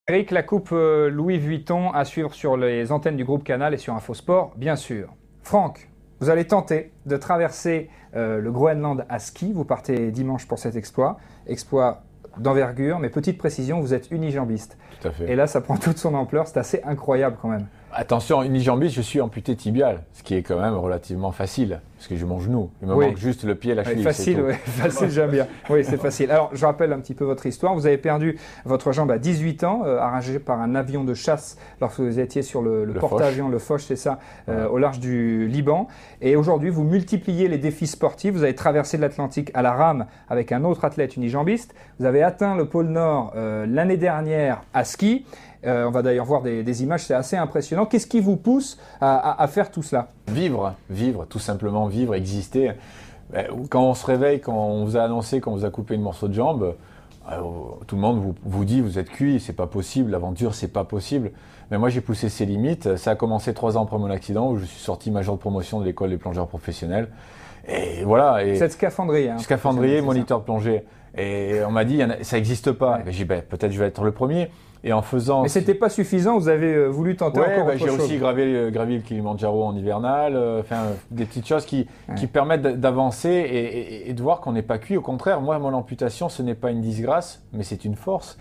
Eric, la coupe Louis Vuitton à suivre sur les antennes du groupe Canal et sur Infosport, bien sûr. Franck, vous allez tenter de traverser le Groenland à ski. Vous partez dimanche pour cet exploit. Exploit d'envergure, mais petite précision, vous êtes unijambiste. Tout à fait. Et là, ça prend toute son ampleur. C'est assez incroyable quand même. Attention, unijambiste, je suis amputé tibial, ce qui est quand même relativement facile, parce que j'ai mon genou. Il me Oui. manque juste le pied et la cheville. Facile, oui, facile, j'aime bien. Oui, c'est facile. Alors, je rappelle un petit peu votre histoire. Vous avez perdu votre jambe à 18 ans, arrachée par un avion de chasse lorsque vous étiez sur le porte-avions, le Foch, c'est ça, au large du Liban. Et aujourd'hui, vous multipliez les défis sportifs. Vous avez traversé l'Atlantique à la rame avec un autre athlète unijambiste. Vous avez atteint le pôle Nord l'année dernière à ski. On va d'ailleurs voir des images, c'est assez impressionnant. Qu'est-ce qui vous pousse à faire tout cela ? Vivre, tout simplement vivre, exister. Quand on se réveille, quand on vous a annoncé qu'on vous a coupé une morceau de jambe, tout le monde vous dit vous êtes cuit, c'est pas possible, l'aventure c'est pas possible. Mais moi j'ai poussé ses limites. Ça a commencé 3 ans après mon accident où je suis sorti major de promotion de l'école des plongeurs professionnels. Et voilà. Vous êtes scaphandrier. Hein, scaphandrier, moniteur de plongée. Et on m'a dit ça n'existe pas. Ouais. J'ai dit peut-être je vais être le premier. Et en faisant. Mais c'était pas suffisant, vous avez voulu tenter encore autre chose. J'ai aussi gravé le Kilimandjaro en hivernal, des petites choses qui permettent d'avancer et de voir qu'on n'est pas cuit. Au contraire, moi, mon amputation, ce n'est pas une disgrâce, mais c'est une force.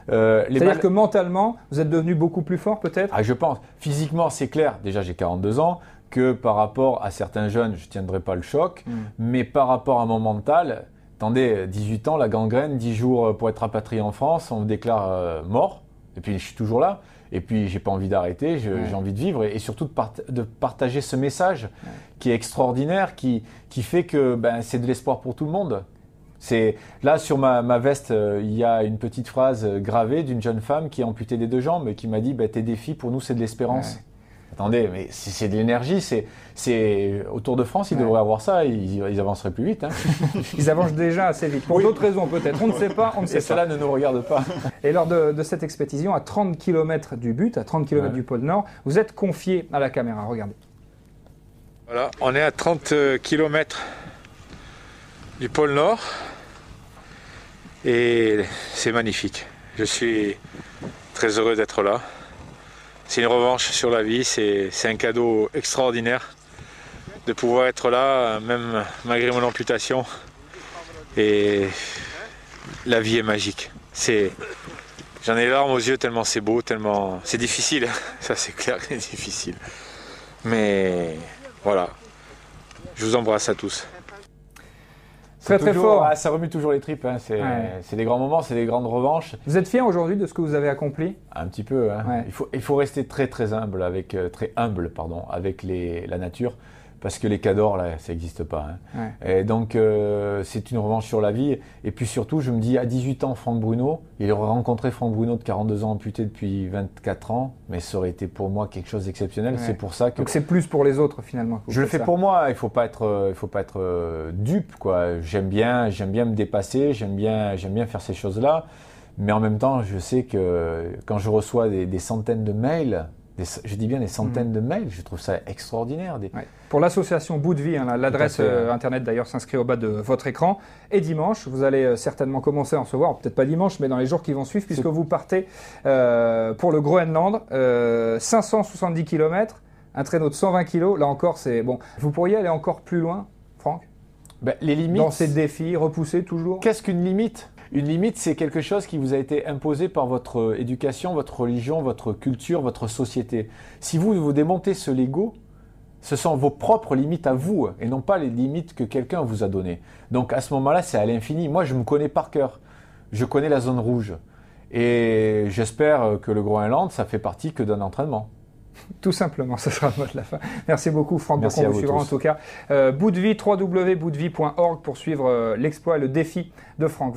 C'est-à-dire que mentalement, vous êtes devenu beaucoup plus fort peut-être ? Je pense. Physiquement, c'est clair. Déjà, j'ai 42 ans. Que par rapport à certains jeunes, je ne tiendrai pas le choc. Mais par rapport à mon mental, attendez, 18 ans, la gangrène, 10 jours pour être rapatrié en France, on me déclare mort. Et puis je suis toujours là. Et puis j'ai pas envie d'arrêter, j'ai envie de vivre et surtout de partager ce message qui est extraordinaire, qui fait que c'est de l'espoir pour tout le monde. C'est là sur ma veste, il y a une petite phrase gravée d'une jeune femme qui est amputée des 2 jambes et qui m'a dit tes défis pour nous c'est de l'espérance. Attendez, mais c'est de l'énergie, c'est au Tour de France, ils devraient avoir ça, ils avanceraient plus vite. Hein. Ils avancent déjà assez vite, pour d'autres raisons peut-être, on ne sait pas. Et cela ne nous regarde pas. Et lors de cette expédition, à 30 km du but, à 30 km du pôle Nord, vous êtes confié à la caméra, regardez. Voilà, on est à 30 km du pôle Nord et c'est magnifique. Je suis très heureux d'être là. C'est une revanche sur la vie, c'est un cadeau extraordinaire de pouvoir être là, même malgré mon amputation. Et la vie est magique. J'en ai les larmes aux yeux tellement c'est beau, tellement c'est difficile. Ça c'est clair que c'est difficile. Mais voilà, je vous embrasse à tous. Très fort. Ça remue toujours les tripes. Hein. C'est des grands moments, c'est des grandes revanches. Vous êtes fier aujourd'hui de ce que vous avez accompli ? Un petit peu. Hein. Il faut rester très humble avec la nature. Parce que les cadors, là, ça n'existe pas. Hein. Et donc, c'est une revanche sur la vie. Et puis surtout, je me dis, à 18 ans, Franck Bruno, il aurait rencontré Franck Bruno de 42 ans, amputé depuis 24 ans. Mais ça aurait été pour moi quelque chose d'exceptionnel. C'est pour ça que... Donc, c'est plus pour les autres, finalement. Je le fais pour moi. Il ne faut pas être dupe, quoi. J'aime bien me dépasser. J'aime bien faire ces choses-là. Mais en même temps, je sais que quand je reçois des centaines de mails... Je dis bien des centaines de mails, je trouve ça extraordinaire. Pour l'association Bout de Vie, hein, l'adresse internet d'ailleurs s'inscrit au bas de votre écran. Et dimanche, vous allez certainement commencer à en recevoir, peut-être pas dimanche, mais dans les jours qui vont suivre, puisque vous partez pour le Groenland, 570 km, un traîneau de 120 kg. Là encore, c'est bon. Vous pourriez aller encore plus loin, Franck ? Les limites. Dans ces défis, repousser toujours ? Qu'est-ce qu'une limite ? Une limite, c'est quelque chose qui vous a été imposé par votre éducation, votre religion, votre culture, votre société. Si vous démontez ce Lego, ce sont vos propres limites à vous et non pas les limites que quelqu'un vous a données. Donc à ce moment-là, c'est à l'infini. Moi, je me connais par cœur. Je connais la zone rouge. Et j'espère que le Groenland, ça fait partie que d'un entraînement. Tout simplement, ce sera le mot de la fin. Merci beaucoup Franck, merci on vous suivra en tout cas. Bout de Vie, www.boutdevie.org pour suivre l'exploit et le défi de Franck.